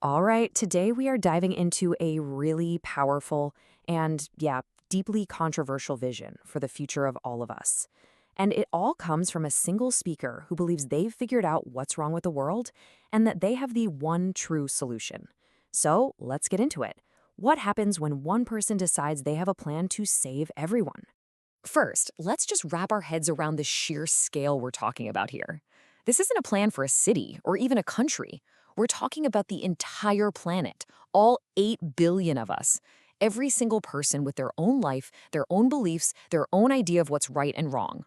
All right, today we are diving into a really powerful and, deeply controversial vision for the future of all of us. And it all comes from a single speaker who believes they've figured out what's wrong with the world and that they have the one true solution. So let's get into it. What happens when one person decides they have a plan to save everyone? First, let's just wrap our heads around the sheer scale we're talking about here. This isn't a plan for a city or even a country. We're talking about the entire planet, all 8 billion of us. Every single person with their own life, their own beliefs, their own idea of what's right and wrong.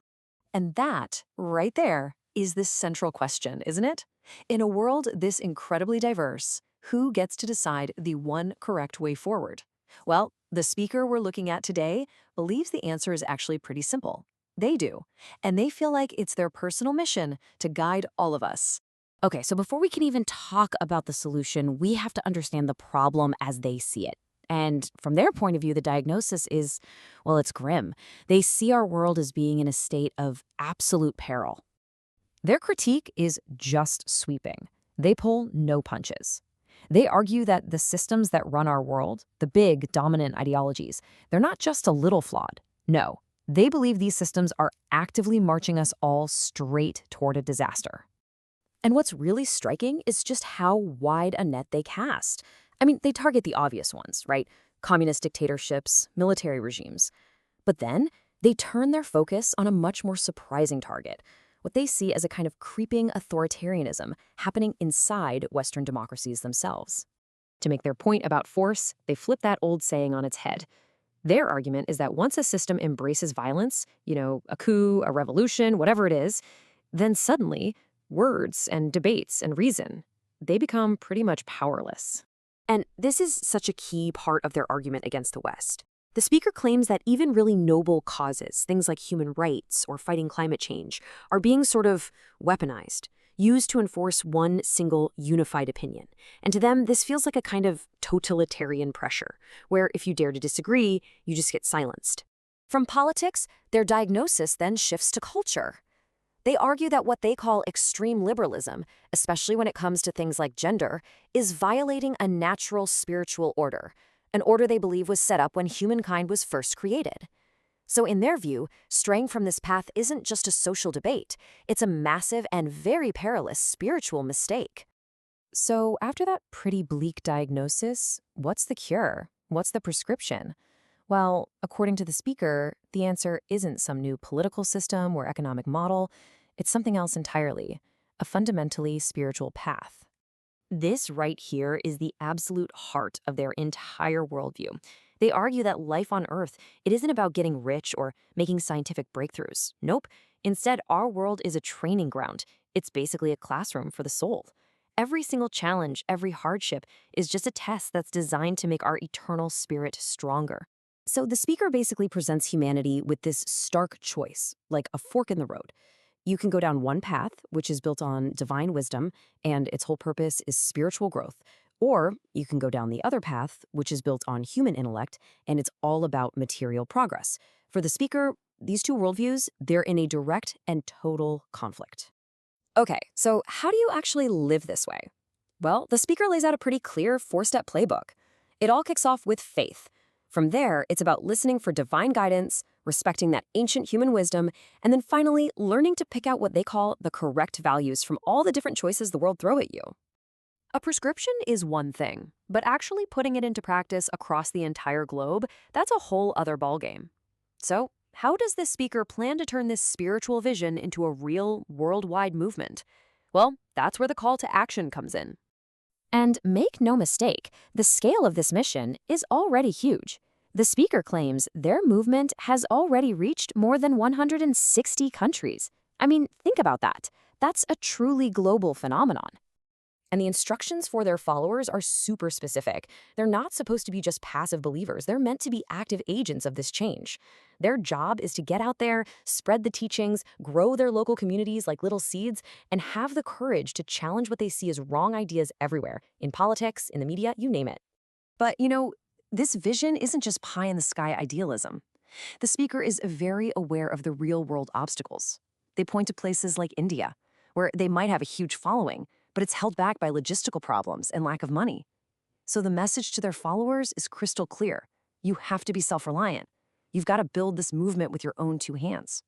And that, right there, is this central question, isn't it? In a world this incredibly diverse, who gets to decide the one correct way forward? Well, the speaker we're looking at today believes the answer is actually pretty simple. They do, and they feel like it's their personal mission to guide all of us. Okay, so before we can even talk about the solution, we have to understand the problem as they see it. And from their point of view, the diagnosis is, well, it's grim. They see our world as being in a state of absolute peril. Their critique is just sweeping. They pull no punches. They argue that the systems that run our world, the big, dominant ideologies, they're not just a little flawed. No, they believe these systems are actively marching us all straight toward a disaster. And what's really striking is just how wide a net they cast. I mean, they target the obvious ones, right? Communist dictatorships, military regimes. But then they turn their focus on a much more surprising target, what they see as a kind of creeping authoritarianism happening inside Western democracies themselves. To make their point about force, they flip that old saying on its head. Their argument is that once a system embraces violence, a coup, a revolution, whatever it is, then suddenly words and debates and reason, they become pretty much powerless. And this is such a key part of their argument against the West. The speaker claims that even really noble causes, things like human rights or fighting climate change, are being sort of weaponized, used to enforce one single unified opinion. And to them, this feels like a kind of totalitarian pressure, where if you dare to disagree, you just get silenced. From politics, their diagnosis then shifts to culture. They argue that what they call extreme liberalism, especially when it comes to things like gender, is violating a natural spiritual order, an order they believe was set up when humankind was first created. So in their view, straying from this path isn't just a social debate, it's a massive and very perilous spiritual mistake. So after that pretty bleak diagnosis, what's the cure? What's the prescription? Well, according to the speaker, the answer isn't some new political system or economic model. It's something else entirely, a fundamentally spiritual path. This right here is the absolute heart of their entire worldview. They argue that life on Earth, it isn't about getting rich or making scientific breakthroughs. Nope. Instead, our world is a training ground. It's basically a classroom for the soul. Every single challenge, every hardship is just a test that's designed to make our eternal spirit stronger. So the speaker basically presents humanity with this stark choice, like a fork in the road. You can go down one path, which is built on divine wisdom, and its whole purpose is spiritual growth. Or you can go down the other path, which is built on human intellect, and it's all about material progress. For the speaker, these two worldviews, they're in a direct and total conflict. Okay, so how do you actually live this way? Well, the speaker lays out a pretty clear four-step playbook. It all kicks off with faith. From there, it's about listening for divine guidance, respecting that ancient human wisdom, and then finally learning to pick out what they call the correct values from all the different choices the world throw at you. A prescription is one thing, but actually putting it into practice across the entire globe, that's a whole other ballgame. So, how does this speaker plan to turn this spiritual vision into a real worldwide movement? Well, that's where the call to action comes in. And make no mistake, the scale of this mission is already huge. The speaker claims their movement has already reached more than 160 countries. I mean, think about that. That's a truly global phenomenon. And the instructions for their followers are super specific. They're not supposed to be just passive believers. They're meant to be active agents of this change. Their job is to get out there, spread the teachings, grow their local communities like little seeds, and have the courage to challenge what they see as wrong ideas everywhere, in politics, in the media, you name it. But, this vision isn't just pie-in-the-sky idealism. The speaker is very aware of the real-world obstacles. They point to places like India, where they might have a huge following, but it's held back by logistical problems and lack of money. So the message to their followers is crystal clear. You have to be self-reliant. You've got to build this movement with your own two hands.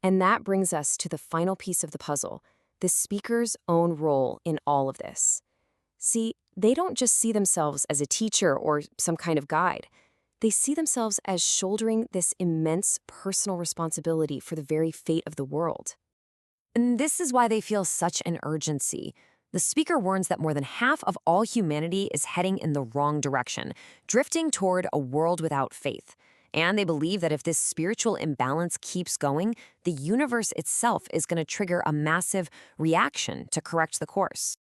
And that brings us to the final piece of the puzzle, the speaker's own role in all of this. See, they don't just see themselves as a teacher or some kind of guide. They see themselves as shouldering this immense personal responsibility for the very fate of the world. And this is why they feel such an urgency. The speaker warns that more than half of all humanity is heading in the wrong direction, drifting toward a world without faith. And they believe that if this spiritual imbalance keeps going, the universe itself is going to trigger a massive reaction to correct the course.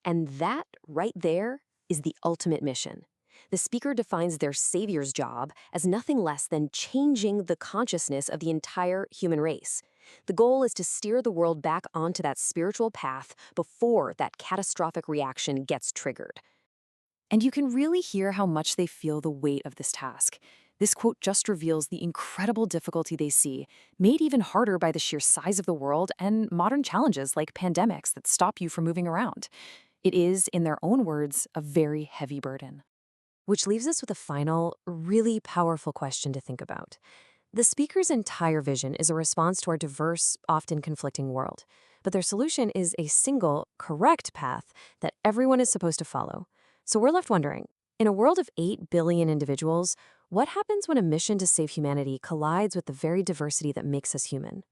And that, right there, is the ultimate mission. The speaker defines their savior's job as nothing less than changing the consciousness of the entire human race. The goal is to steer the world back onto that spiritual path before that catastrophic reaction gets triggered. And you can really hear how much they feel the weight of this task. This quote just reveals the incredible difficulty they see, made even harder by the sheer size of the world and modern challenges like pandemics that stop you from moving around. It is, in their own words, a very heavy burden. Which leaves us with a final, really powerful question to think about. The speaker's entire vision is a response to our diverse, often conflicting world, but their solution is a single, correct path that everyone is supposed to follow. So we're left wondering, in a world of 8 billion individuals, what happens when a mission to save humanity collides with the very diversity that makes us human?